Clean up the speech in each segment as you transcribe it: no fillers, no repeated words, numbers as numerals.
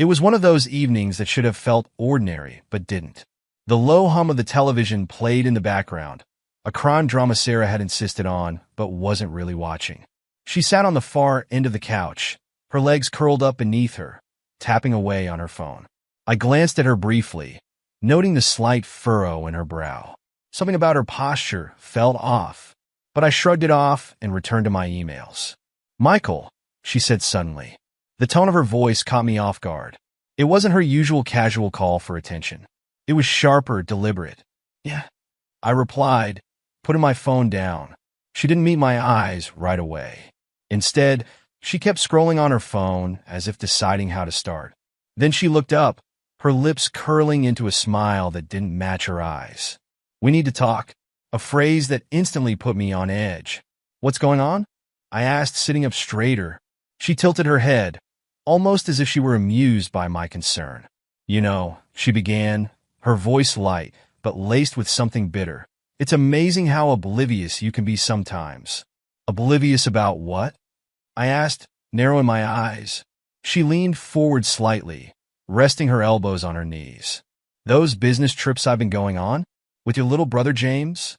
It was one of those evenings that should have felt ordinary, but didn't. The low hum of the television played in the background, a crime drama Sarah had insisted on, but wasn't really watching. She sat on the far end of the couch, her legs curled up beneath her, tapping away on her phone. I glanced at her briefly, noting the slight furrow in her brow. Something about her posture felt off, but I shrugged it off and returned to my emails. "Michael," she said suddenly. The tone of her voice caught me off guard. It wasn't her usual casual call for attention. It was sharper, deliberate. "Yeah," I replied, putting my phone down. She didn't meet my eyes right away. Instead, she kept scrolling on her phone as if deciding how to start. Then she looked up, her lips curling into a smile that didn't match her eyes. "We need to talk," a phrase that instantly put me on edge. "What's going on?" I asked, sitting up straighter. She tilted her head, almost as if she were amused by my concern. "You know," she began, her voice light, but laced with something bitter. "It's amazing how oblivious you can be sometimes." "Oblivious about what?" I asked, narrowing my eyes. She leaned forward slightly, resting her elbows on her knees. "Those business trips I've been going on? With your little brother James?"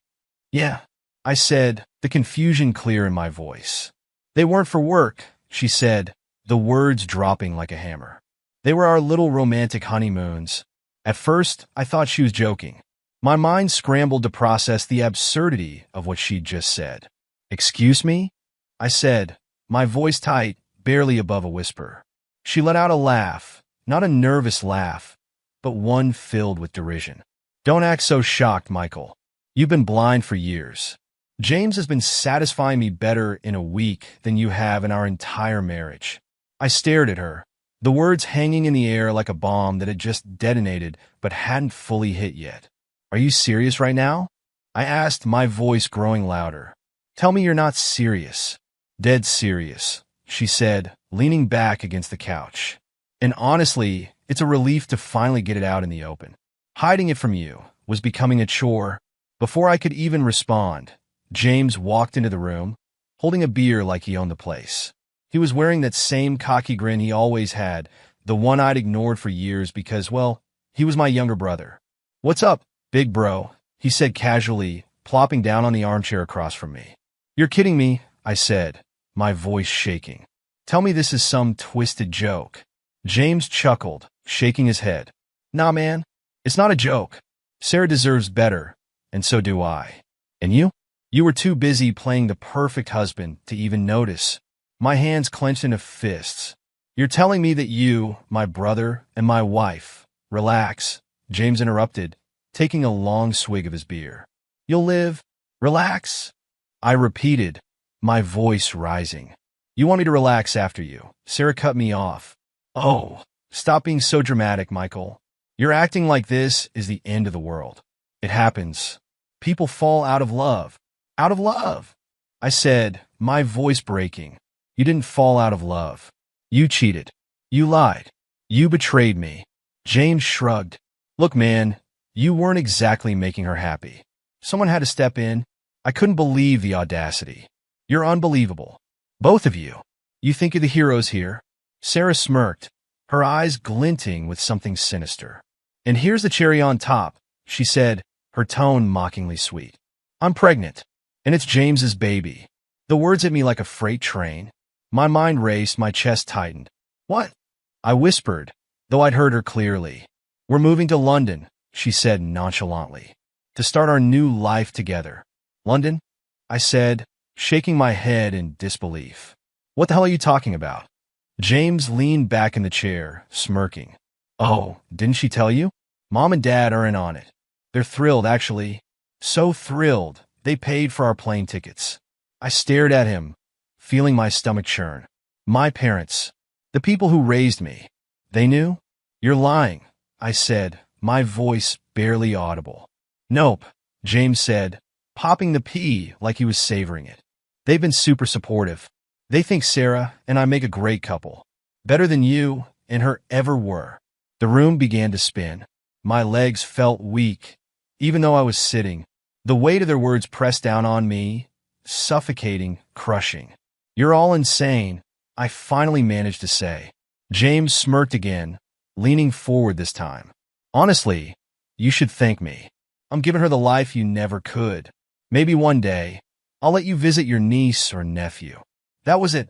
"Yeah," I said, the confusion clear in my voice. "They weren't for work," she said, the words dropping like a hammer. "They were our little romantic honeymoons." At first, I thought she was joking. My mind scrambled to process the absurdity of what she'd just said. "Excuse me?" I said, my voice tight, barely above a whisper. She let out a laugh, not a nervous laugh, but one filled with derision. "Don't act so shocked, Michael. You've been blind for years. James has been satisfying me better in a week than you have in our entire marriage." I stared at her, the words hanging in the air like a bomb that had just detonated but hadn't fully hit yet. "Are you serious right now?" I asked, my voice growing louder. "Tell me you're not serious." "Dead serious," she said, leaning back against the couch. "And honestly, it's a relief to finally get it out in the open. Hiding it from you was becoming a chore." Before I could even respond, James walked into the room, holding a beer like he owned the place. He was wearing that same cocky grin he always had, the one I'd ignored for years because, well, he was my younger brother. "What's up, big bro?" he said casually, plopping down on the armchair across from me. "You're kidding me," I said, my voice shaking. "Tell me this is some twisted joke." James chuckled, shaking his head. "Nah, man, it's not a joke. Sarah deserves better, and so do I. And you? You were too busy playing the perfect husband to even notice." My hands clenched into fists. "You're telling me that you, my brother, and my wife—" "Relax," James interrupted, taking a long swig of his beer. "You'll live—" "Relax," I repeated, my voice rising. "You want me to relax after you?" Sarah cut me off. "Oh, stop being so dramatic, Michael. You're acting like this is the end of the world. It happens. People fall out of love." "Out of love," I said, my voice breaking. "You didn't fall out of love. You cheated. You lied. You betrayed me." James shrugged. "Look, man, you weren't exactly making her happy. Someone had to step in." I couldn't believe the audacity. "You're unbelievable. Both of you. You think you're the heroes here." Sarah smirked, her eyes glinting with something sinister. "And here's the cherry on top," she said, her tone mockingly sweet. "I'm pregnant, and it's James's baby." The words hit me like a freight train. My mind raced, my chest tightened. "What?" I whispered, though I'd heard her clearly. "We're moving to London," she said nonchalantly, "to start our new life together." "London?" I said, shaking my head in disbelief. "What the hell are you talking about?" James leaned back in the chair, smirking. "Oh, didn't she tell you? Mom and Dad are in on it. They're thrilled, actually. So thrilled, they paid for our plane tickets." I stared at him, feeling my stomach churn. "My parents, the people who raised me, they knew?" "You're lying," I said, my voice barely audible. "Nope," James said, popping the pea like he was savoring it. "They've been super supportive. They think Sarah and I make a great couple. Better than you and her ever were." The room began to spin. My legs felt weak, even though I was sitting. The weight of their words pressed down on me, suffocating, crushing. "You're all insane," I finally managed to say. James smirked again, leaning forward this time. Honestly, you should thank me. I'm giving her the life you never could. Maybe one day, I'll let you visit your niece or nephew. That was it.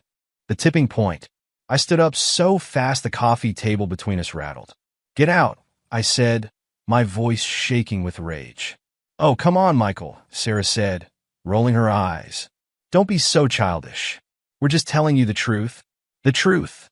The tipping point. I stood up so fast the coffee table between us rattled. Get out, I said, my voice shaking with rage. Oh, come on, Michael, Sarah said, rolling her eyes. Don't be so childish. We're just telling you the truth. The truth.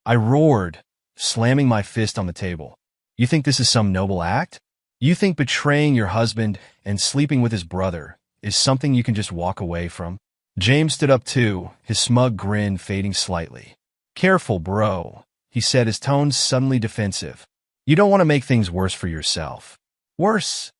I roared, slamming my fist on the table. You think this is some noble act? You think betraying your husband and sleeping with his brother is something you can just walk away from? James stood up too, his smug grin fading slightly. Careful, bro, he said, his tone suddenly defensive. You don't want to make things worse for yourself. Worse?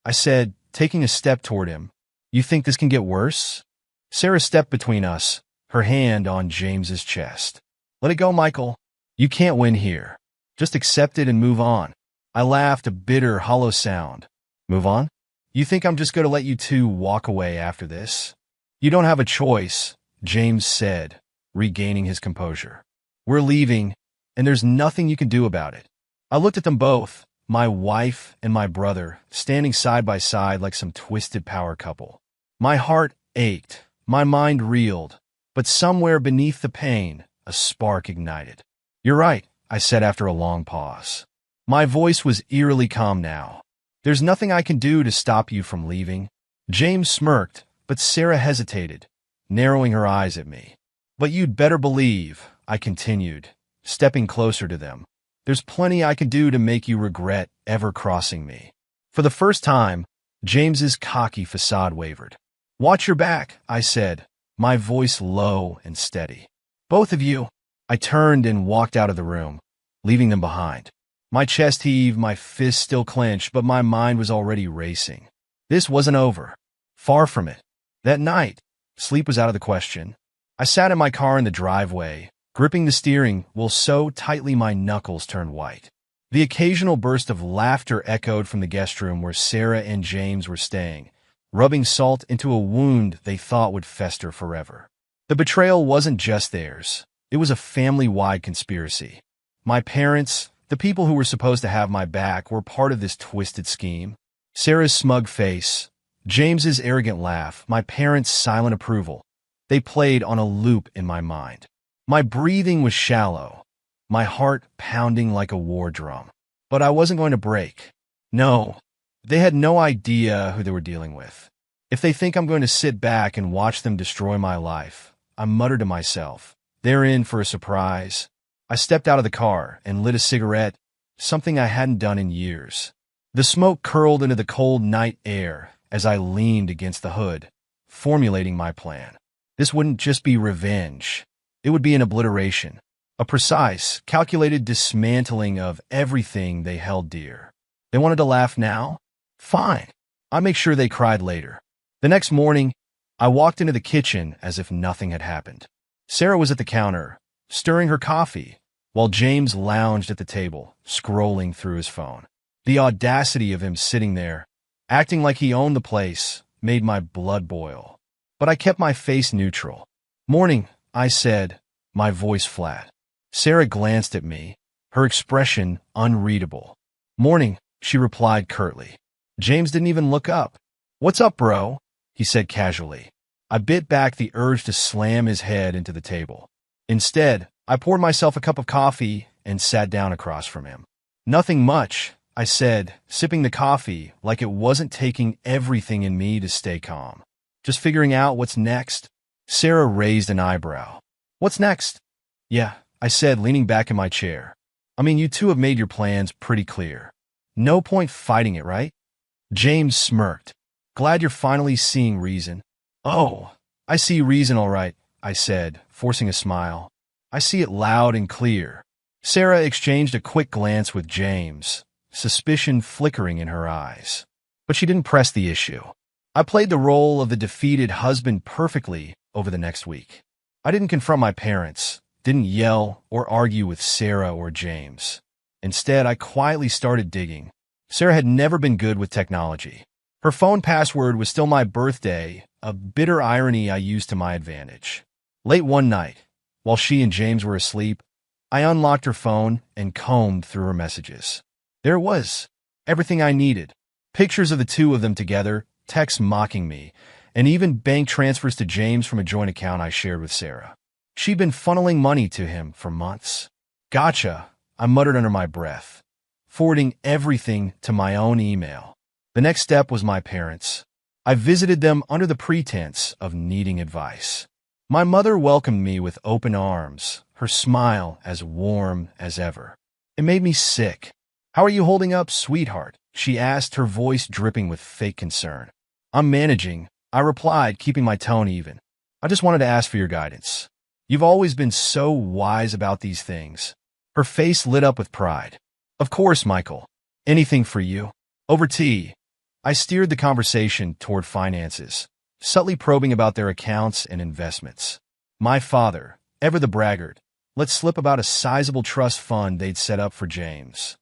I said, taking a step toward him. You think this can get worse? Sarah stepped between us, her hand on James's chest. Let it go, Michael. You can't win here. Just accept it and move on. I laughed, a bitter, hollow sound. Move on? You think I'm just going to let you two walk away after this? You don't have a choice, James said, regaining his composure. We're leaving, and there's nothing you can do about it. I looked at them both, my wife and my brother, standing side by side like some twisted power couple. My heart ached, my mind reeled, but somewhere beneath the pain, a spark ignited. You're right, I said after a long pause. My voice was eerily calm now. There's nothing I can do to stop you from leaving. James smirked, but Sarah hesitated, narrowing her eyes at me. But you'd better believe, I continued, stepping closer to them. There's plenty I can do to make you regret ever crossing me. For the first time, James's cocky facade wavered. Watch your back, I said, my voice low and steady. Both of you. I turned and walked out of the room, leaving them behind. My chest heaved, my fists still clenched, but my mind was already racing. This wasn't over. Far from it. That night, sleep was out of the question. I sat in my car in the driveway, gripping the steering wheel so tightly my knuckles turned white. The occasional burst of laughter echoed from the guest room where Sarah and James were staying, rubbing salt into a wound they thought would fester forever. The betrayal wasn't just theirs. It was a family-wide conspiracy. My parents, the people who were supposed to have my back, were part of this twisted scheme. Sarah's smug face, James's arrogant laugh, my parents' silent approval. They played on a loop in my mind. My breathing was shallow, my heart pounding like a war drum. But I wasn't going to break. No, they had no idea who they were dealing with. If they think I'm going to sit back and watch them destroy my life, I muttered to myself, they're in for a surprise. I stepped out of the car and lit a cigarette, something I hadn't done in years. The smoke curled into the cold night air as I leaned against the hood, formulating my plan. This wouldn't just be revenge. It would be an obliteration, a precise, calculated dismantling of everything they held dear. They wanted to laugh now? Fine. I'll make sure they cried later. The next morning, I walked into the kitchen as if nothing had happened. Sarah was at the counter, stirring her coffee, while James lounged at the table, scrolling through his phone. The audacity of him sitting there, acting like he owned the place, made my blood boil. But I kept my face neutral. Morning, I said, my voice flat. Sarah glanced at me, her expression unreadable. Morning, she replied curtly. James didn't even look up. What's up, bro? He said casually. I bit back the urge to slam his head into the table. Instead, I poured myself a cup of coffee and sat down across from him. Nothing much, I said, sipping the coffee like it wasn't taking everything in me to stay calm. Just figuring out what's next. Sarah raised an eyebrow. What's next? Yeah, I said, leaning back in my chair. I mean, you two have made your plans pretty clear. No point fighting it, right? James smirked. Glad you're finally seeing reason. Oh, I see reason all right, I said, forcing a smile. I see it loud and clear. Sarah exchanged a quick glance with James, suspicion flickering in her eyes. But she didn't press the issue. I played the role of the defeated husband perfectly over the next week. I didn't confront my parents, didn't yell or argue with Sarah or James. Instead, I quietly started digging. Sarah had never been good with technology. Her phone password was still my birthday, a bitter irony I used to my advantage. Late one night, while she and James were asleep, I unlocked her phone and combed through her messages. There it was. Everything I needed. Pictures of the two of them together, texts mocking me, and even bank transfers to James from a joint account I shared with Sarah. She'd been funneling money to him for months. Gotcha, I muttered under my breath, forwarding everything to my own email. The next step was my parents. I visited them under the pretense of needing advice. My mother welcomed me with open arms, her smile as warm as ever. It made me sick. "How are you holding up, sweetheart?" she asked, her voice dripping with fake concern. "I'm managing," I replied, keeping my tone even. "I just wanted to ask for your guidance. You've always been so wise about these things." Her face lit up with pride. "Of course, Michael. Anything for you." Over tea, I steered the conversation toward finances, subtly probing about their accounts and investments. My father, ever the braggart, let slip about a sizable trust fund they'd set up for James.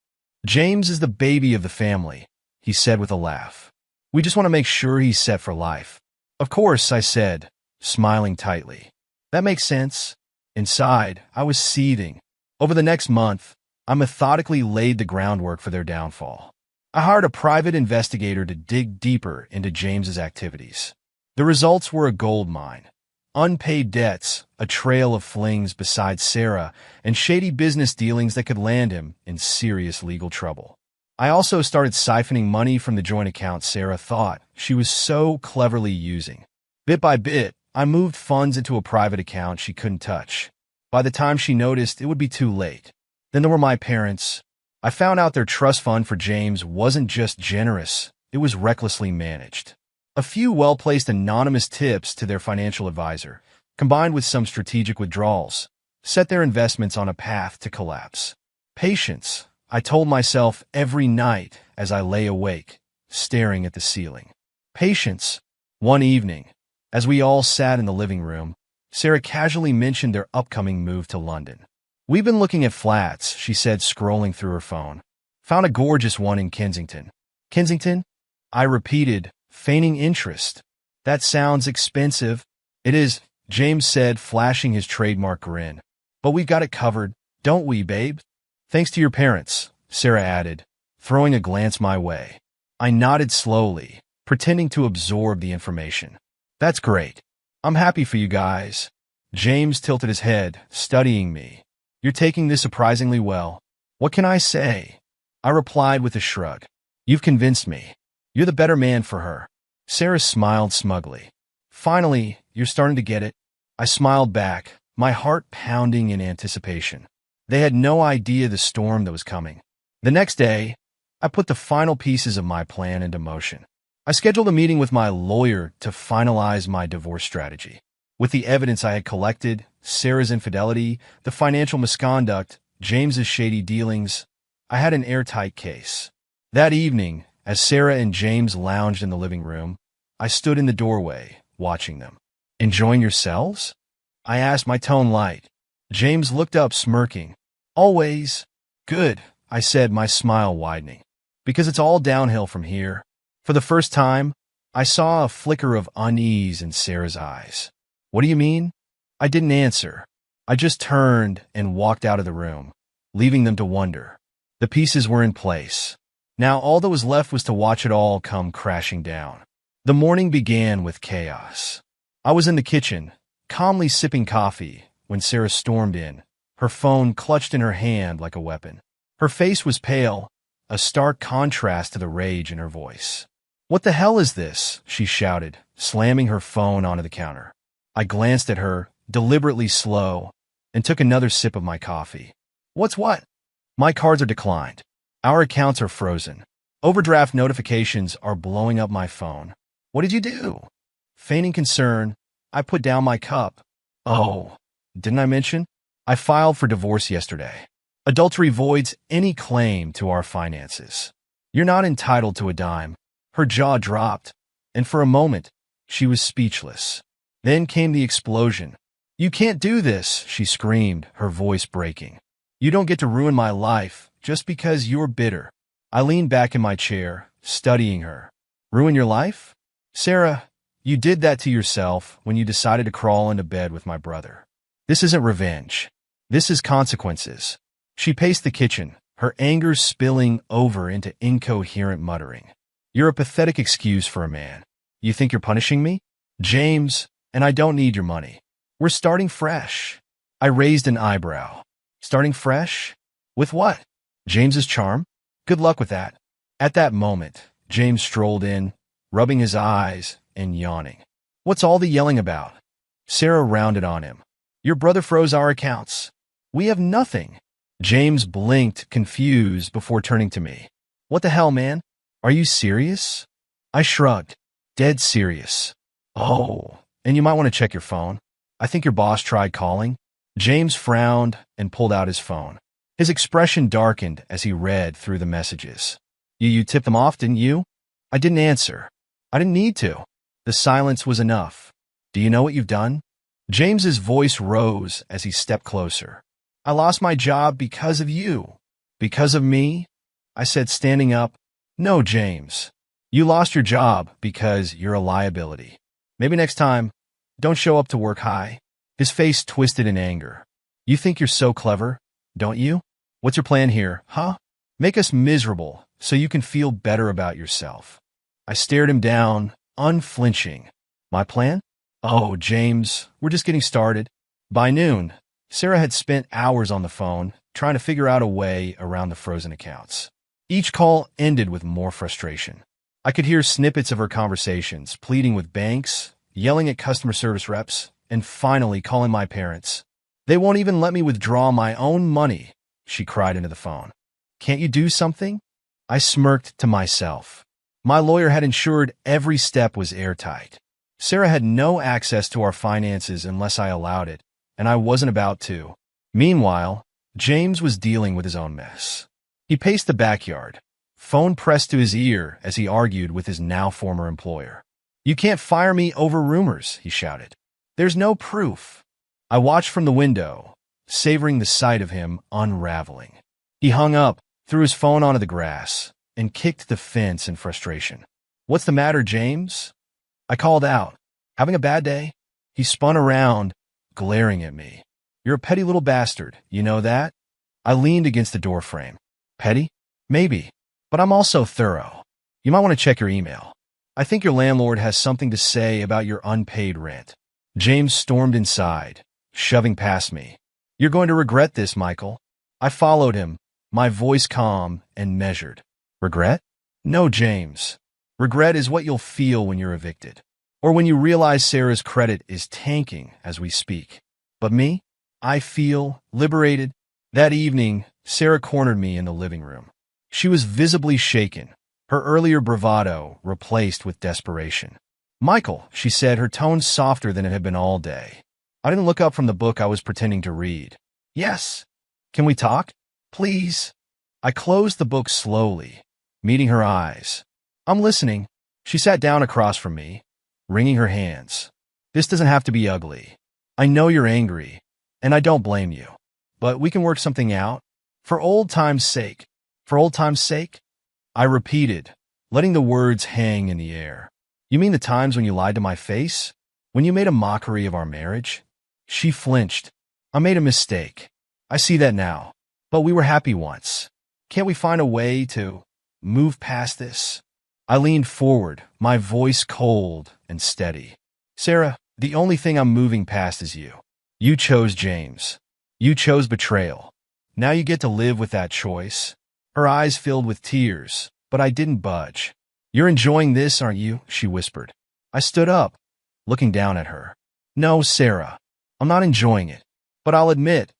"James is the baby of the family," he said with a laugh. "We just want to make sure he's set for life." "Of course," I said, smiling tightly. "That makes sense." Inside, I was seething. Over the next month, I methodically laid the groundwork for their downfall. I hired a private investigator to dig deeper into James's activities. The results were a gold mine. Unpaid debts, a trail of flings beside Sarah, and shady business dealings that could land him in serious legal trouble. I also started siphoning money from the joint account Sarah thought she was so cleverly using. Bit by bit, I moved funds into a private account she couldn't touch. By the time she noticed, it would be too late. Then there were my parents. I found out their trust fund for James wasn't just generous, it was recklessly managed. A few well-placed anonymous tips to their financial advisor, combined with some strategic withdrawals, set their investments on a path to collapse. Patience, I told myself every night as I lay awake, staring at the ceiling. Patience. One evening, as we all sat in the living room, Sarah casually mentioned their upcoming move to London. "We've been looking at flats," she said, scrolling through her phone. "Found a gorgeous one in Kensington." "Kensington?" I repeated, feigning interest. "That sounds expensive." "It is," James said, flashing his trademark grin. "But we've got it covered, don't we, babe?" "Thanks to your parents," Sarah added, throwing a glance my way. I nodded slowly, pretending to absorb the information. "That's great. I'm happy for you guys." James tilted his head, studying me. "You're taking this surprisingly well." "What can I say?" I replied with a shrug. "You've convinced me. You're the better man for her." Sarah smiled smugly. "Finally, you're starting to get it." I smiled back, my heart pounding in anticipation. They had no idea the storm that was coming. The next day, I put the final pieces of my plan into motion. I scheduled a meeting with my lawyer to finalize my divorce strategy. With the evidence I had collected, Sarah's infidelity, the financial misconduct, James's shady dealings, I had an airtight case. That evening, as Sarah and James lounged in the living room, I stood in the doorway, watching them. "Enjoying yourselves?" I asked, my tone light. James looked up, smirking. "Always." "Good," I said, my smile widening. "Because it's all downhill from here." For the first time, I saw a flicker of unease in Sarah's eyes. "What do you mean?" I didn't answer. I just turned and walked out of the room, leaving them to wonder. The pieces were in place. Now all that was left was to watch it all come crashing down. The morning began with chaos. I was in the kitchen, calmly sipping coffee, when Sarah stormed in, her phone clutched in her hand like a weapon. Her face was pale, a stark contrast to the rage in her voice. "What the hell is this?" she shouted, slamming her phone onto the counter. I glanced at her, deliberately slow, and took another sip of my coffee. "What's what?" "My cards are declined. Our accounts are frozen. Overdraft notifications are blowing up my phone." "What did you do?" Feigning concern, I put down my cup. "Oh, didn't I mention? I filed for divorce yesterday. Adultery voids any claim to our finances. You're not entitled to a dime." Her jaw dropped, and for a moment, she was speechless. Then came the explosion. "You can't do this," she screamed, her voice breaking. "You don't get to ruin my life just because you're bitter." I leaned back in my chair, studying her. "Ruin your life?" "Sarah, you did that to yourself when you decided to crawl into bed with my brother. This isn't revenge. This is consequences. She paced the kitchen, her anger spilling over into incoherent muttering. You're a pathetic excuse for a man. You think you're punishing me? James, and I don't need your money. We're starting fresh. I raised an eyebrow. Starting fresh? With what? James's charm? Good luck with that. At that moment, James strolled in, rubbing his eyes and yawning. What's all the yelling about? Sarah rounded on him. Your brother froze our accounts. We have nothing. James blinked, confused, before turning to me. What the hell, man? Are you serious? I shrugged. Dead serious. Oh, and you might want to check your phone. I think your boss tried calling. James frowned and pulled out his phone. His expression darkened as he read through the messages. You tipped them off, didn't you? I didn't answer. I didn't need to. The silence was enough. Do you know what you've done? James's voice rose as he stepped closer. I lost my job because of you. Because of me? I said, standing up. No, James. You lost your job because you're a liability. Maybe next time, don't show up to work high. His face twisted in anger. You think you're so clever, don't you? What's your plan here, huh? Make us miserable so you can feel better about yourself. I stared him down, unflinching. My plan? Oh, James, we're just getting started. By noon, Sarah had spent hours on the phone trying to figure out a way around the frozen accounts. Each call ended with more frustration. I could hear snippets of her conversations, pleading with banks, yelling at customer service reps, and finally calling my parents. They won't even let me withdraw my own money, she cried into the phone. Can't you do something? I smirked to myself. My lawyer had ensured every step was airtight. Sarah had no access to our finances unless I allowed it, and I wasn't about to. Meanwhile, James was dealing with his own mess. He paced the backyard, phone pressed to his ear as he argued with his now former employer. You can't fire me over rumors, he shouted. There's no proof. I watched from the window, savoring the sight of him unraveling. He hung up, threw his phone onto the grass, and kicked the fence in frustration. What's the matter, James? I called out. Having a bad day? He spun around, glaring at me. You're a petty little bastard, you know that? I leaned against the doorframe. Petty? Maybe. But I'm also thorough. You might want to check your email. I think your landlord has something to say about your unpaid rent. James stormed inside, shoving past me. You're going to regret this, Michael. I followed him, my voice calm and measured. Regret? No, James. Regret is what you'll feel when you're evicted, or when you realize Sarah's credit is tanking as we speak. But me? I feel liberated. That evening, Sarah cornered me in the living room. She was visibly shaken, her earlier bravado replaced with desperation. Michael, she said, her tone softer than it had been all day. I didn't look up from the book I was pretending to read. Yes. Can we talk? Please. I closed the book slowly, meeting her eyes. I'm listening. She sat down across from me, wringing her hands. This doesn't have to be ugly. I know you're angry, and I don't blame you. But we can work something out. For old time's sake. For old time's sake? I repeated, letting the words hang in the air. You mean the times when you lied to my face? When you made a mockery of our marriage? She flinched. I made a mistake. I see that now. But we were happy once. Can't we find a way to move past this? I leaned forward, my voice cold and steady. Sarah, the only thing I'm moving past is you. You chose James. You chose betrayal. Now you get to live with that choice. Her eyes filled with tears, but I didn't budge. You're enjoying this, aren't you? She whispered. I stood up, looking down at her. No, Sarah, I'm not enjoying it. But I'll admit,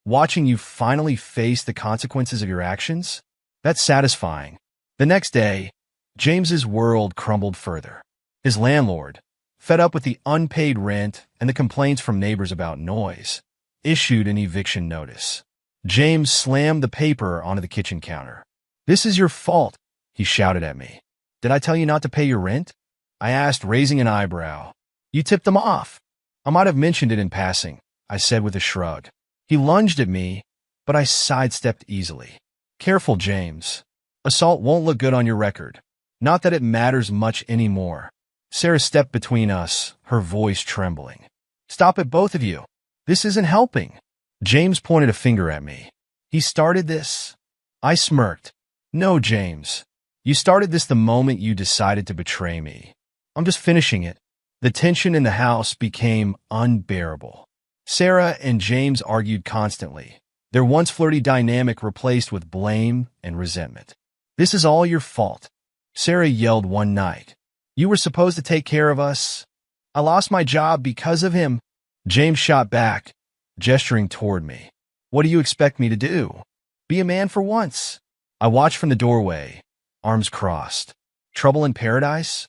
watching you finally face the consequences of your actions, that's satisfying. The next day, James's world crumbled further. His landlord, fed up with the unpaid rent and the complaints from neighbors about noise, issued an eviction notice. James slammed the paper onto the kitchen counter. This is your fault, he shouted at me. Did I tell you not to pay your rent? I asked, raising an eyebrow. You tipped them off. I might have mentioned it in passing, I said with a shrug. He lunged at me, but I sidestepped easily. Careful, James. Assault won't look good on your record. Not that it matters much anymore. Sarah stepped between us, her voice trembling. Stop it, both of you. This isn't helping. James pointed a finger at me. He started this? I smirked. No, James. You started this the moment you decided to betray me. I'm just finishing it. The tension in the house became unbearable. Sarah and James argued constantly, their once flirty dynamic replaced with blame and resentment. This is all your fault, Sarah yelled one night. You were supposed to take care of us. I lost my job because of him. James shot back, gesturing toward me. What do you expect me to do? Be a man for once. I watched from the doorway, arms crossed. Trouble in paradise?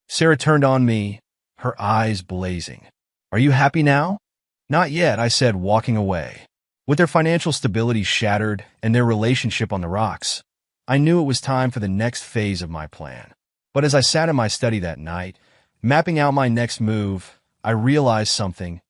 Sarah turned on me, her eyes blazing. Are you happy now? Not yet, I said, walking away. With their financial stability shattered and their relationship on the rocks, I knew it was time for the next phase of my plan. But as I sat in my study that night, mapping out my next move, I realized something.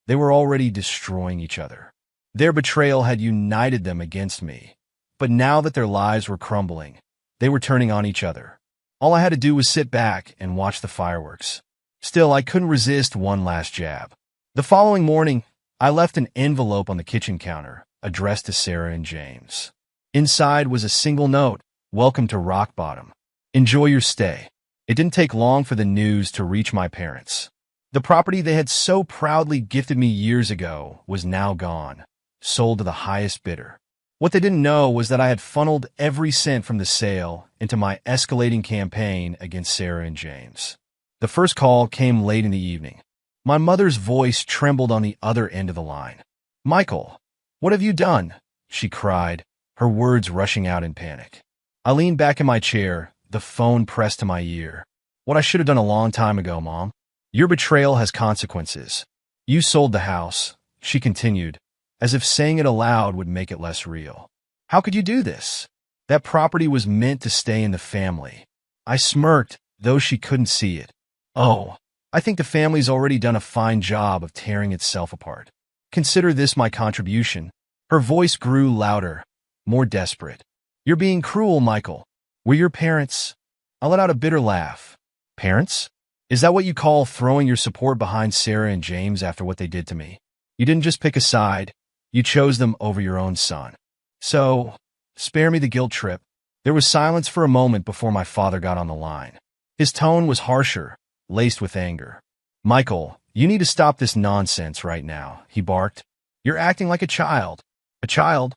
They were already destroying each other. Their betrayal had united them against me. But now that their lives were crumbling, they were turning on each other. All I had to do was sit back and watch the fireworks. Still, I couldn't resist one last jab. The following morning, I left an envelope on the kitchen counter, addressed to Sarah and James. Inside was a single note, welcome to Rock Bottom. Enjoy your stay. It didn't take long for the news to reach my parents. The property they had so proudly gifted me years ago was now gone, sold to the highest bidder. What they didn't know was that I had funneled every cent from the sale into my escalating campaign against Sarah and James. The first call came late in the evening. My mother's voice trembled on the other end of the line. Michael, what have you done? She cried, her words rushing out in panic. I leaned back in my chair, the phone pressed to my ear. What I should have done a long time ago, Mom. Your betrayal has consequences. You sold the house, she continued, as if saying it aloud would make it less real. How could you do this? That property was meant to stay in the family. I smirked, though she couldn't see it. Oh, I think the family's already done a fine job of tearing itself apart. Consider this my contribution. Her voice grew louder, more desperate. You're being cruel, Michael. We're your parents. I let out a bitter laugh. Parents? Is that what you call throwing your support behind Sarah and James after what they did to me? You didn't just pick a side. You chose them over your own son. So, spare me the guilt trip. There was silence for a moment before my father got on the line. His tone was harsher, laced with anger. Michael, you need to stop this nonsense right now, he barked. You're acting like a child. A child?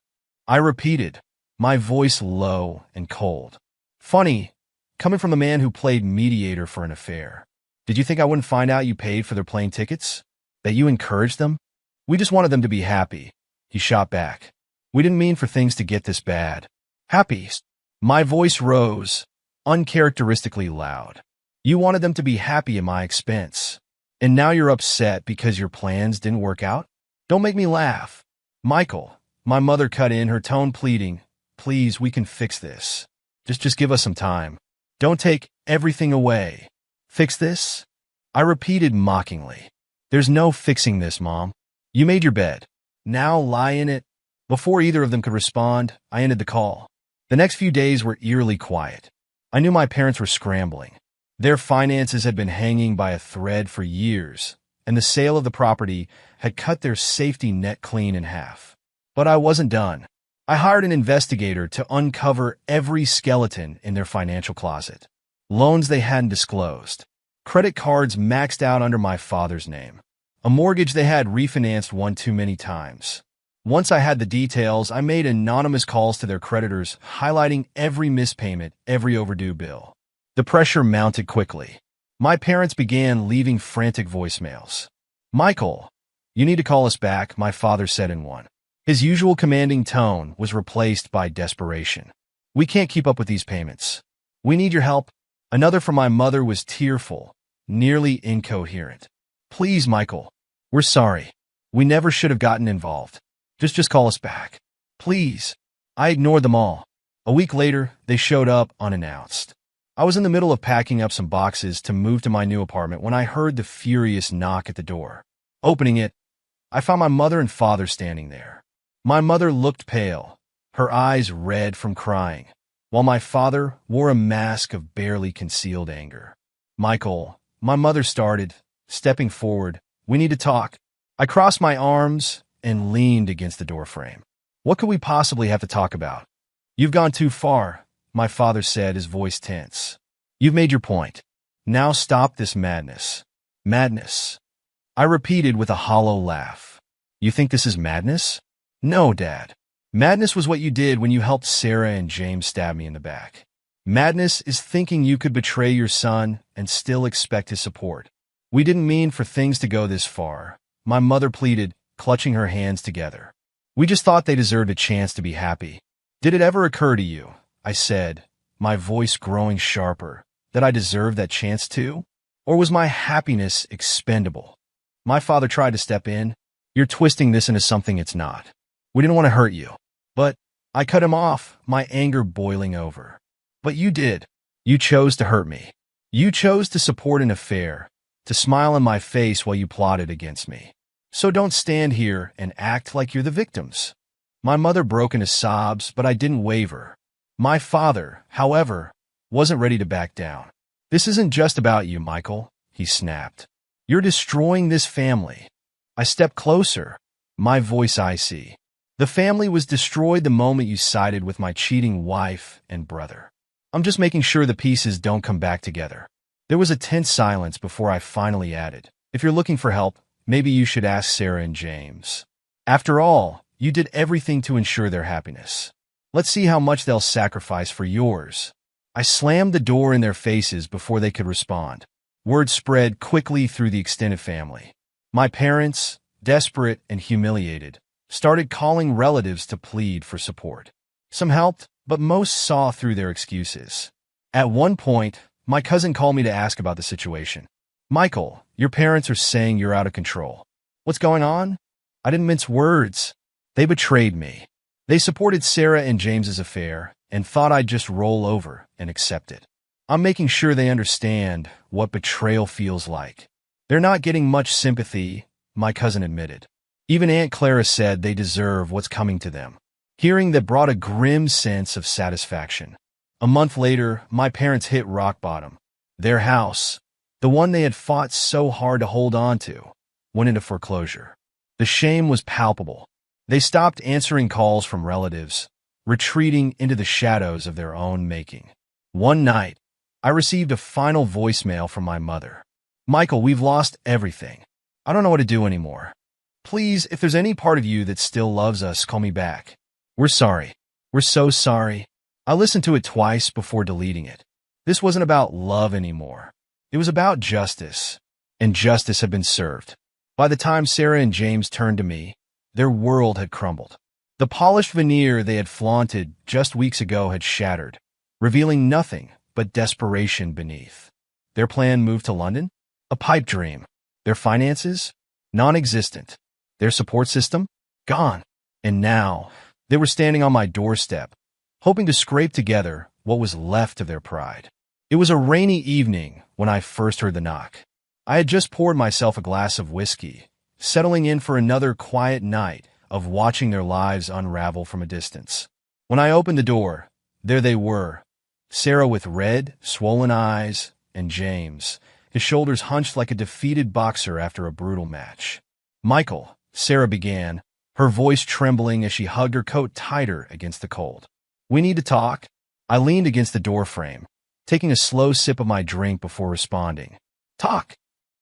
I repeated, my voice low and cold. Funny, coming from the man who played mediator for an affair. Did you think I wouldn't find out you paid for their plane tickets? That you encouraged them? We just wanted them to be happy. He shot back. We didn't mean for things to get this bad. Happy. My voice rose, uncharacteristically loud. You wanted them to be happy at my expense. And now you're upset because your plans didn't work out? Don't make me laugh. Michael, my mother cut in, her tone pleading. Please, we can fix this. Just give us some time. Don't take everything away. Fix this? I repeated mockingly. There's no fixing this, Mom. You made your bed. Now lie in it. Before either of them could respond, I ended the call. The next few days were eerily quiet. I knew my parents were scrambling. Their finances had been hanging by a thread for years, and the sale of the property had cut their safety net clean in half. But I wasn't done. I hired an investigator to uncover every skeleton in their financial closet. Loans they hadn't disclosed. Credit cards maxed out under my father's name. A mortgage they had refinanced one too many times. Once I had the details, I made anonymous calls to their creditors, highlighting every mispayment, every overdue bill. The pressure mounted quickly. My parents began leaving frantic voicemails. Michael, you need to call us back, my father said in one. His usual commanding tone was replaced by desperation. We can't keep up with these payments. We need your help. Another from my mother was tearful, nearly incoherent. Please, Michael. We're sorry. We never should have gotten involved. Just call us back. Please. I ignored them all. A week later, they showed up unannounced. I was in the middle of packing up some boxes to move to my new apartment when I heard the furious knock at the door. Opening it, I found my mother and father standing there. My mother looked pale, her eyes red from crying, while my father wore a mask of barely concealed anger. Michael, my mother started, stepping forward. We need to talk. I crossed my arms and leaned against the doorframe. What could we possibly have to talk about? You've gone too far, my father said, his voice tense. You've made your point. Now stop this madness. Madness. I repeated with a hollow laugh. You think this is madness? No, Dad. Madness was what you did when you helped Sarah and James stab me in the back. Madness is thinking you could betray your son and still expect his support. We didn't mean for things to go this far, my mother pleaded, clutching her hands together. We just thought they deserved a chance to be happy. Did it ever occur to you, I said, my voice growing sharper, that I deserved that chance too? Or was my happiness expendable? My father tried to step in. You're twisting this into something it's not. We didn't want to hurt you. But I cut him off, my anger boiling over. But you did. You chose to hurt me. You chose to support an affair, to smile in my face while you plotted against me. So don't stand here and act like you're the victims. My mother broke into sobs, but I didn't waver. My father, however, wasn't ready to back down. This isn't just about you, Michael, he snapped. You're destroying this family. I stepped closer, my voice icy. The family was destroyed the moment you sided with my cheating wife and brother. I'm just making sure the pieces don't come back together. There was a tense silence before I finally added, if you're looking for help, maybe you should ask Sarah and James. After all, you did everything to ensure their happiness. Let's see how much they'll sacrifice for yours. I slammed the door in their faces before they could respond. Word spread quickly through the extended family. My parents, desperate and humiliated, started calling relatives to plead for support. Some helped, but most saw through their excuses. At one point, my cousin called me to ask about the situation. Michael, your parents are saying you're out of control. What's going on? I didn't mince words. They betrayed me. They supported Sarah and James's affair and thought I'd just roll over and accept it. I'm making sure they understand what betrayal feels like. They're not getting much sympathy, my cousin admitted. Even Aunt Clara said they deserve what's coming to them. Hearing that brought a grim sense of satisfaction. A month later, my parents hit rock bottom. Their house, the one they had fought so hard to hold on to, went into foreclosure. The shame was palpable. They stopped answering calls from relatives, retreating into the shadows of their own making. One night, I received a final voicemail from my mother. Michael, we've lost everything. I don't know what to do anymore. Please, if there's any part of you that still loves us, call me back. We're sorry. We're so sorry. I listened to it twice before deleting it. This wasn't about love anymore. It was about justice. And justice had been served. By the time Sarah and James turned to me, their world had crumbled. The polished veneer they had flaunted just weeks ago had shattered, revealing nothing but desperation beneath. Their plan moved to London? A pipe dream. Their finances? Non-existent. Their support system? Gone. And now, they were standing on my doorstep, hoping to scrape together what was left of their pride. It was a rainy evening when I first heard the knock. I had just poured myself a glass of whiskey, settling in for another quiet night of watching their lives unravel from a distance. When I opened the door, there they were, Sarah with red, swollen eyes, and James, his shoulders hunched like a defeated boxer after a brutal match. Michael, Sarah began, her voice trembling as she hugged her coat tighter against the cold. We need to talk. I leaned against the doorframe, taking a slow sip of my drink before responding. Talk,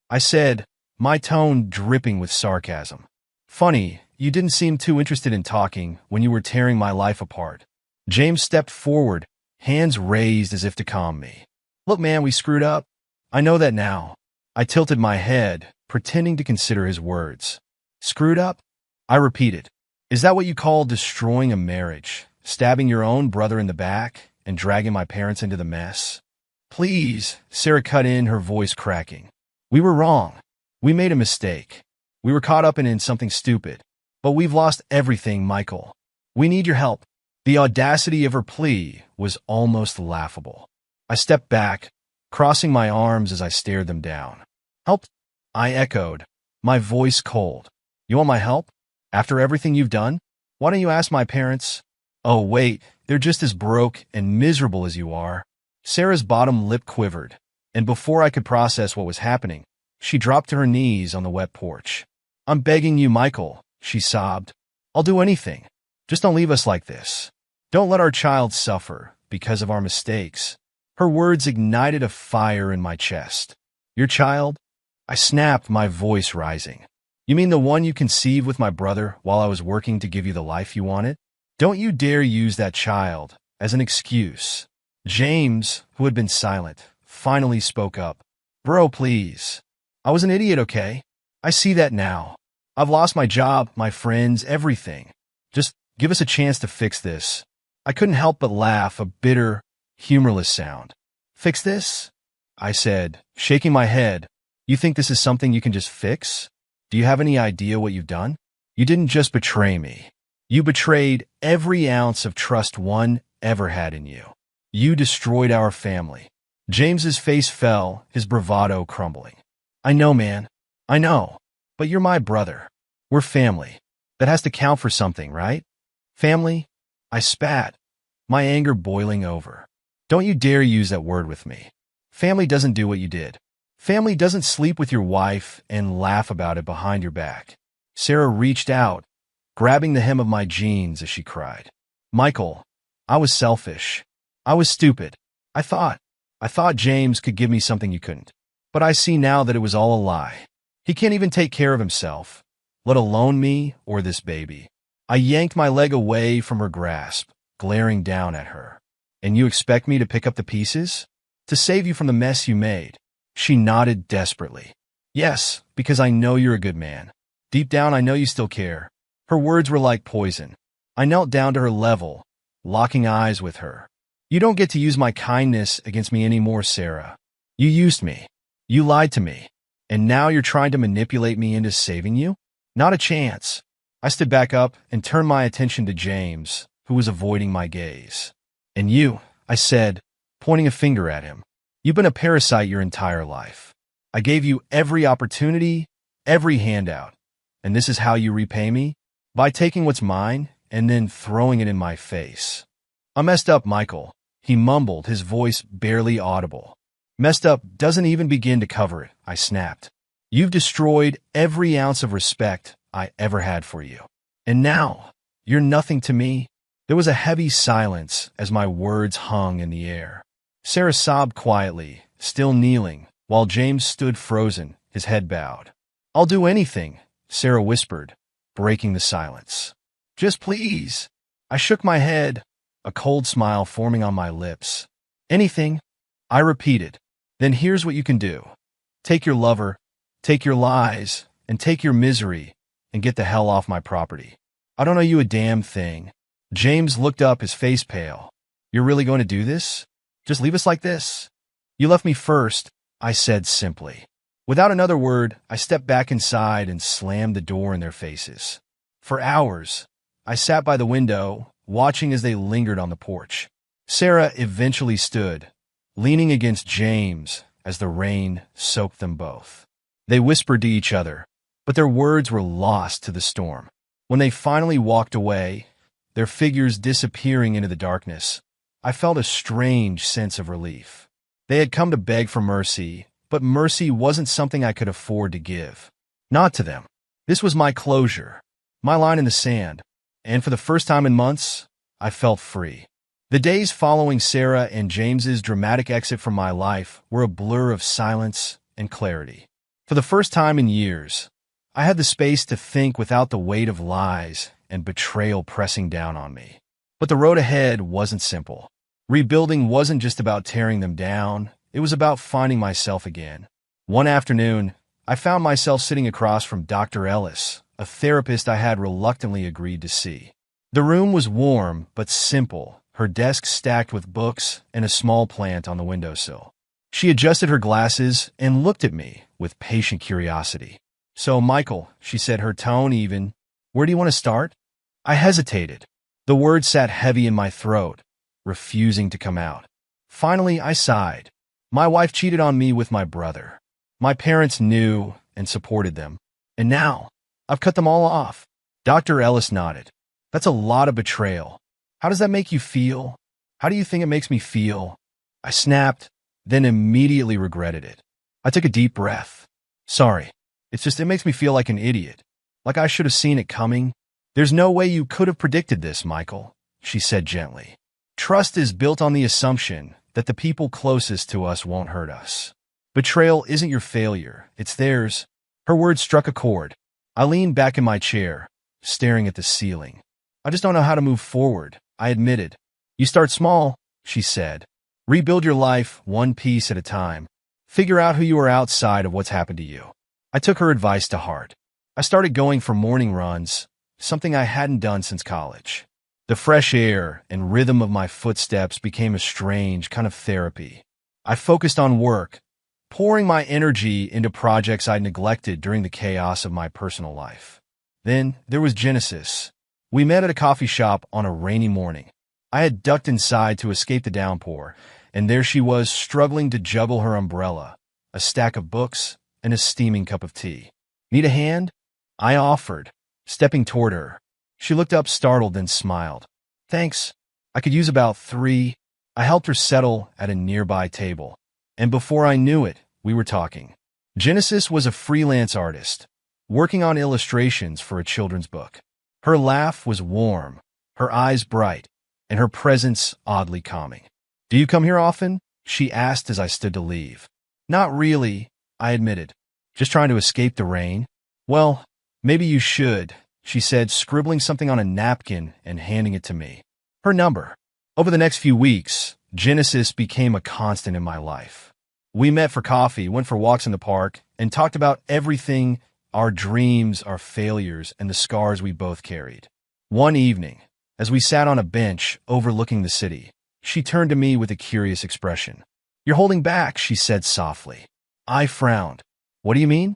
I said, my tone dripping with sarcasm. Funny, you didn't seem too interested in talking when you were tearing my life apart. James stepped forward, hands raised as if to calm me. Look, man, we screwed up. I know that now. I tilted my head, pretending to consider his words. Screwed up? I repeated. Is that what you call destroying a marriage? Stabbing your own brother in the back and dragging my parents into the mess? Please, Sarah cut in, her voice cracking. We were wrong. We made a mistake. We were caught up in something stupid. But we've lost everything, Michael. We need your help. The audacity of her plea was almost laughable. I stepped back, crossing my arms as I stared them down. Help? I echoed, my voice cold. You want my help? After everything you've done? Why don't you ask my parents? Oh, wait, they're just as broke and miserable as you are. Sarah's bottom lip quivered, and before I could process what was happening, she dropped to her knees on the wet porch. I'm begging you, Michael, she sobbed. I'll do anything. Just don't leave us like this. Don't let our child suffer because of our mistakes. Her words ignited a fire in my chest. Your child? I snapped, my voice rising. You mean the one you conceived with my brother while I was working to give you the life you wanted? Don't you dare use that child as an excuse. James, who had been silent, finally spoke up. Bro, please. I was an idiot, okay? I see that now. I've lost my job, my friends, everything. Just give us a chance to fix this. I couldn't help but laugh, a bitter, humorless sound. Fix this? I said, shaking my head. You think this is something you can just fix? Do you have any idea what you've done? You didn't just betray me. You betrayed every ounce of trust one ever had in you. You destroyed our family. James's face fell, his bravado crumbling. I know, man. I know. But you're my brother. We're family. That has to count for something, right? Family? I spat, my anger boiling over. Don't you dare use that word with me. Family doesn't do what you did. Family doesn't sleep with your wife and laugh about it behind your back. Sarah reached out, grabbing the hem of my jeans as she cried. Michael, I was selfish. I was stupid. I thought James could give me something you couldn't. But I see now that it was all a lie. He can't even take care of himself, let alone me or this baby. I yanked my leg away from her grasp, glaring down at her. And you expect me to pick up the pieces? To save you from the mess you made? She nodded desperately. Yes, because I know you're a good man. Deep down, I know you still care. Her words were like poison. I knelt down to her level, locking eyes with her. You don't get to use my kindness against me anymore, Sarah. You used me. You lied to me. And now you're trying to manipulate me into saving you? Not a chance. I stood back up and turned my attention to James, who was avoiding my gaze. And you, I said, pointing a finger at him. You've been a parasite your entire life. I gave you every opportunity, every handout. And this is how you repay me? By taking what's mine and then throwing it in my face. I messed up, Michael. He mumbled, his voice barely audible. Messed up doesn't even begin to cover it, I snapped. You've destroyed every ounce of respect I ever had for you. And now, you're nothing to me. There was a heavy silence as my words hung in the air. Sarah sobbed quietly, still kneeling, while James stood frozen, his head bowed. I'll do anything, Sarah whispered, breaking the silence. Just please. I shook my head, a cold smile forming on my lips. Anything, I repeated. Then here's what you can do. Take your lover, take your lies, and take your misery, and get the hell off my property. I don't owe you a damn thing. James looked up, his face pale. You're really going to do this? Just leave us like this? You left me first, I said simply. Without another word, I stepped back inside and slammed the door in their faces. For hours, I sat by the window, watching as they lingered on the porch. Sarah eventually stood, leaning against James as the rain soaked them both. They whispered to each other, but their words were lost to the storm. When they finally walked away, their figures disappearing into the darkness, I felt a strange sense of relief. They had come to beg for mercy, but mercy wasn't something I could afford to give. Not to them. This was my closure, my line in the sand, and for the first time in months, I felt free. The days following Sarah and James's dramatic exit from my life were a blur of silence and clarity. For the first time in years, I had the space to think without the weight of lies and betrayal pressing down on me. But the road ahead wasn't simple. Rebuilding wasn't just about tearing them down, it was about finding myself again. One afternoon, I found myself sitting across from Dr. Ellis, a therapist I had reluctantly agreed to see. The room was warm but simple, her desk stacked with books and a small plant on the windowsill. She adjusted her glasses and looked at me with patient curiosity. So, Michael, she said, her tone even, where do you want to start? I hesitated. The words sat heavy in my throat, refusing to come out. Finally, I sighed. My wife cheated on me with my brother. My parents knew and supported them. And now, I've cut them all off. Dr. Ellis nodded. That's a lot of betrayal. How does that make you feel? How do you think it makes me feel? I snapped, then immediately regretted it. I took a deep breath. Sorry. It makes me feel like an idiot. like I should have seen it coming. There's no way you could have predicted this, Michael, she said gently. Trust is built on the assumption that the people closest to us won't hurt us. Betrayal isn't your failure, it's theirs. Her words struck a chord. I leaned back in my chair, staring at the ceiling. I just don't know how to move forward, I admitted. You start small, she said. Rebuild your life one piece at a time. Figure out who you are outside of what's happened to you. I took her advice to heart. I started going for morning runs, something I hadn't done since college. The fresh air and rhythm of my footsteps became a strange kind of therapy. I focused on work, pouring my energy into projects I'd neglected during the chaos of my personal life. Then there was Genesis. We met at a coffee shop on a rainy morning. I had ducked inside to escape the downpour, and there she was struggling to juggle her umbrella, a stack of books, and a steaming cup of tea. Need a hand? I offered, stepping toward her. She looked up startled and smiled. Thanks. I could use about 3. I helped her settle at a nearby table, and before I knew it, we were talking. Genesis was a freelance artist, working on illustrations for a children's book. Her laugh was warm, her eyes bright, and her presence oddly calming. Do you come here often? She asked as I stood to leave. Not really, I admitted. Just trying to escape the rain? Well, maybe you should, she said, scribbling something on a napkin and handing it to me. Her number. Over the next few weeks, Genesis became a constant in my life. We met for coffee, went for walks in the park, and talked about everything, our dreams, our failures, and the scars we both carried. One evening, as we sat on a bench overlooking the city, she turned to me with a curious expression. You're holding back, she said softly. I frowned. What do you mean?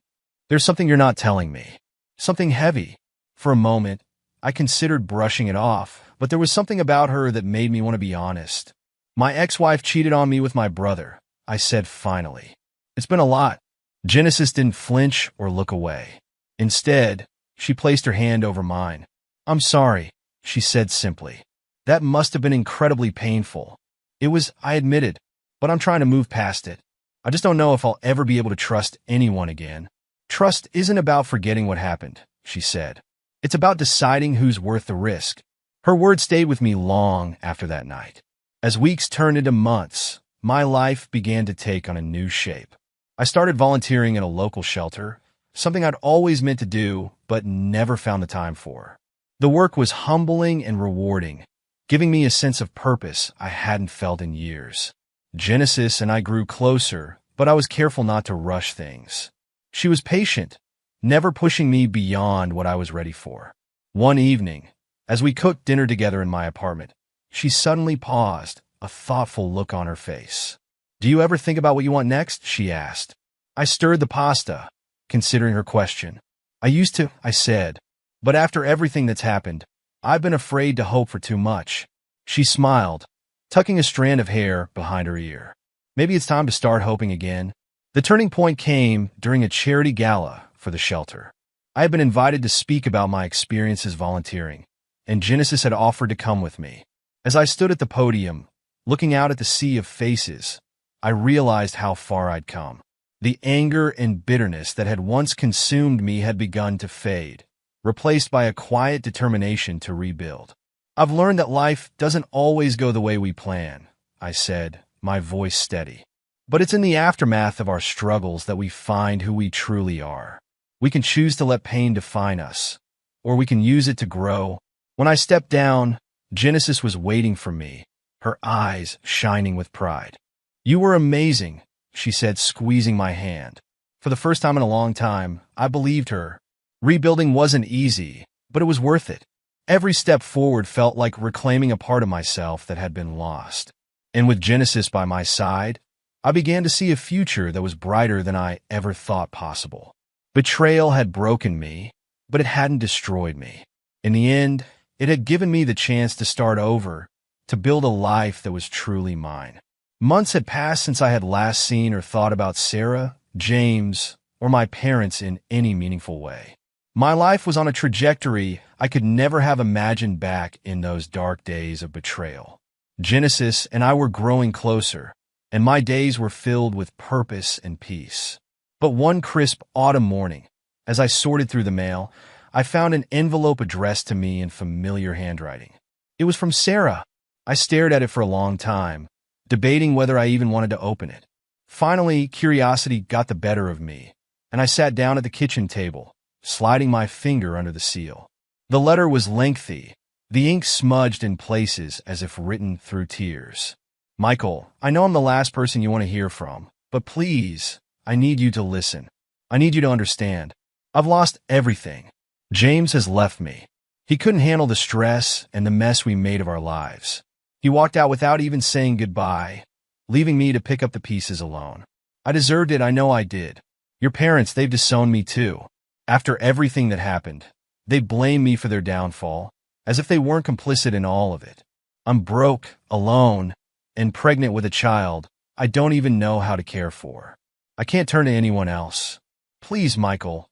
There's something you're not telling me. Something heavy. For a moment, I considered brushing it off, but there was something about her that made me want to be honest. My ex-wife cheated on me with my brother, I said finally. It's been a lot. Genesis didn't flinch or look away. Instead, she placed her hand over mine. I'm sorry, she said simply. That must have been incredibly painful. It was, I admitted, but I'm trying to move past it. I just don't know if I'll ever be able to trust anyone again. Trust isn't about forgetting what happened, she said. It's about deciding who's worth the risk. Her words stayed with me long after that night. As weeks turned into months, my life began to take on a new shape. I started volunteering in a local shelter, something I'd always meant to do but never found the time for. The work was humbling and rewarding, giving me a sense of purpose I hadn't felt in years. Genesis and I grew closer, but I was careful not to rush things. She was patient, never pushing me beyond what I was ready for. One evening, as we cooked dinner together in my apartment, she suddenly paused, a thoughtful look on her face. Do you ever think about what you want next? She asked. I stirred the pasta, considering her question. I used to, I said, but after everything that's happened, I've been afraid to hope for too much. She smiled, tucking a strand of hair behind her ear. Maybe it's time to start hoping again. The turning point came during a charity gala for the shelter. I had been invited to speak about my experiences volunteering, and Genesis had offered to come with me. As I stood at the podium, looking out at the sea of faces, I realized how far I'd come. The anger and bitterness that had once consumed me had begun to fade, replaced by a quiet determination to rebuild. I've learned that life doesn't always go the way we plan, I said, my voice steady. But it's in the aftermath of our struggles that we find who we truly are. We can choose to let pain define us, or we can use it to grow. When I stepped down, Genesis was waiting for me, her eyes shining with pride. You were amazing, she said, squeezing my hand. For the first time in a long time, I believed her. Rebuilding wasn't easy, but it was worth it. Every step forward felt like reclaiming a part of myself that had been lost. And with Genesis by my side, I began to see a future that was brighter than I ever thought possible. Betrayal had broken me, but it hadn't destroyed me. In the end, it had given me the chance to start over, to build a life that was truly mine. Months had passed since I had last seen or thought about Sarah, James, or my parents in any meaningful way. My life was on a trajectory I could never have imagined back in those dark days of betrayal. Genesis and I were growing closer, and my days were filled with purpose and peace. But one crisp autumn morning, as I sorted through the mail, I found an envelope addressed to me in familiar handwriting. It was from Sarah. I stared at it for a long time, debating whether I even wanted to open it. Finally, curiosity got the better of me, and I sat down at the kitchen table, sliding my finger under the seal. The letter was lengthy, the ink smudged in places as if written through tears. Michael, I know I'm the last person you want to hear from, but please, I need you to listen. I need you to understand. I've lost everything. James has left me. He couldn't handle the stress and the mess we made of our lives. He walked out without even saying goodbye, leaving me to pick up the pieces alone. I deserved it, I know I did. Your parents, they've disowned me too. After everything that happened, they blame me for their downfall, as if they weren't complicit in all of it. I'm broke, alone, and pregnant with a child I don't even know how to care for. I can't turn to anyone else. Please, Michael,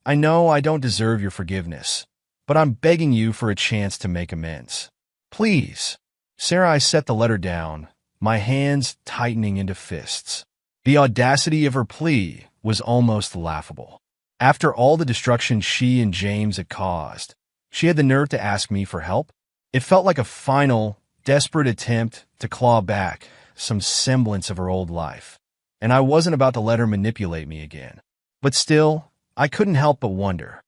I know I don't deserve your forgiveness, but I'm begging you for a chance to make amends. Please. Sarah, I set the letter down, my hands tightening into fists. The audacity of her plea was almost laughable. After all the destruction she and James had caused, she had the nerve to ask me for help? It felt like a final, desperate attempt to claw back some semblance of her old life, and I wasn't about to let her manipulate me again. But still, I couldn't help but wonder,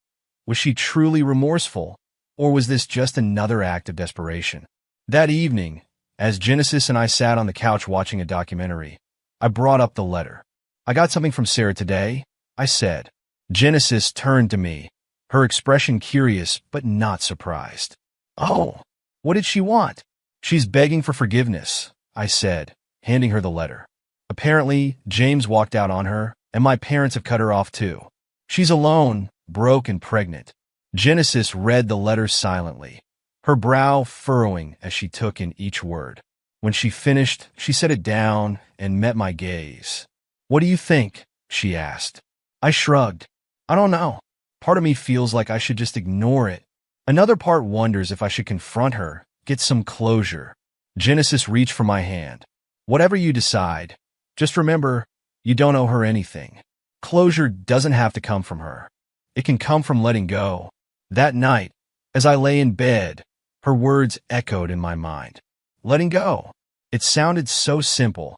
was she truly remorseful, or was this just another act of desperation? That evening, as Genesis and I sat on the couch watching a documentary, I brought up the letter. I got something from Sarah today, I said. Genesis turned to me, her expression curious but not surprised. Oh, what did she want? She's begging for forgiveness, I said, handing her the letter. Apparently, James walked out on her, and my parents have cut her off too. She's alone, broke and pregnant. Genesis read the letter silently, her brow furrowing as she took in each word. When she finished, she set it down and met my gaze. What do you think? She asked. I shrugged. I don't know. Part of me feels like I should just ignore it. Another part wonders if I should confront her, get some closure. Genesis reached for my hand. Whatever you decide, just remember, you don't owe her anything. Closure doesn't have to come from her. It can come from letting go. That night, as I lay in bed, her words echoed in my mind. Letting go. It sounded so simple,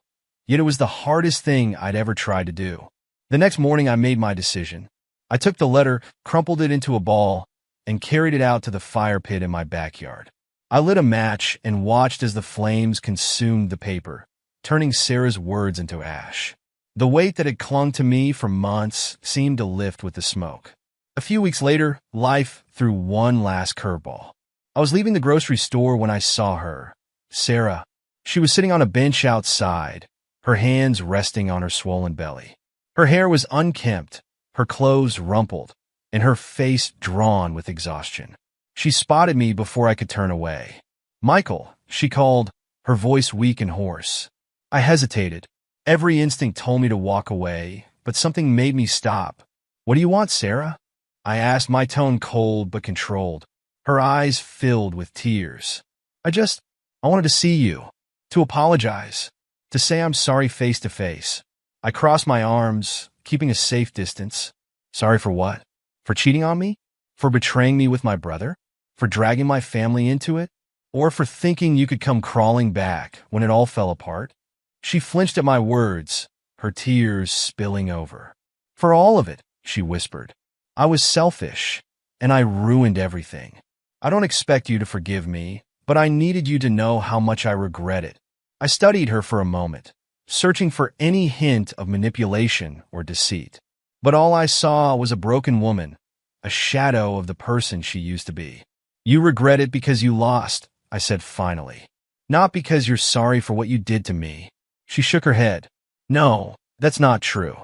yet it was the hardest thing I'd ever tried to do. The next morning, I made my decision. I took the letter, crumpled it into a ball, and carried it out to the fire pit in my backyard. I lit a match and watched as the flames consumed the paper, turning Sarah's words into ash. The weight that had clung to me for months seemed to lift with the smoke. A few weeks later, life threw one last curveball. I was leaving the grocery store when I saw her, Sarah. She was sitting on a bench outside, her hands resting on her swollen belly. Her hair was unkempt, her clothes rumpled, and her face drawn with exhaustion. She spotted me before I could turn away. Michael, she called, her voice weak and hoarse. I hesitated. Every instinct told me to walk away, but something made me stop. What do you want, Sarah? I asked, my tone cold but controlled. Her eyes filled with tears. I wanted to see you, to apologize, to say I'm sorry face to face. I crossed my arms, keeping a safe distance. Sorry for what? For cheating on me? For betraying me with my brother? For dragging my family into it? Or for thinking you could come crawling back when it all fell apart? She flinched at my words, her tears spilling over. For all of it, she whispered. I was selfish, and I ruined everything. I don't expect you to forgive me, but I needed you to know how much I regret it. I studied her for a moment, searching for any hint of manipulation or deceit. But all I saw was a broken woman, a shadow of the person she used to be. You regret it because you lost, I said finally. Not because you're sorry for what you did to me. She shook her head. No, that's not true.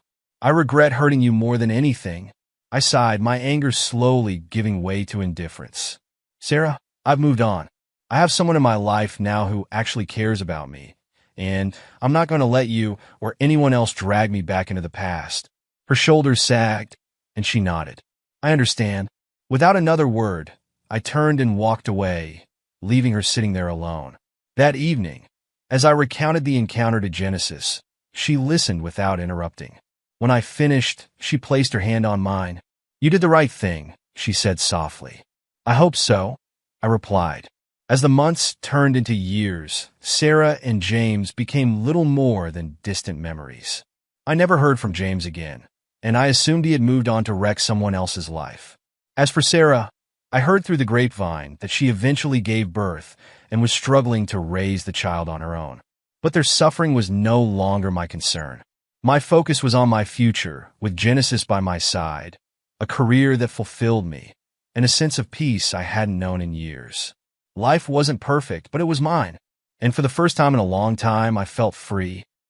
I regret hurting you more than anything. I sighed, my anger slowly giving way to indifference. Sarah, I've moved on. I have someone in my life now who actually cares about me, and I'm not going to let you or anyone else drag me back into the past. Her shoulders sagged, and she nodded. I understand. Without another word, I turned and walked away, leaving her sitting there alone. That evening, as I recounted the encounter to Genesis, she listened without interrupting. When I finished, she placed her hand on mine. You did the right thing, she said softly. I hope so, I replied. As the months turned into years, Sarah and James became little more than distant memories. I never heard from James again, and I assumed he had moved on to wreck someone else's life. As for Sarah, I heard through the grapevine that she eventually gave birth and was struggling to raise the child on her own. But their suffering was no longer my concern. My focus was on my future, with Genesis by my side, a career that fulfilled me, and a sense of peace I hadn't known in years. Life wasn't perfect, but it was mine. And for the first time in a long time, I felt free,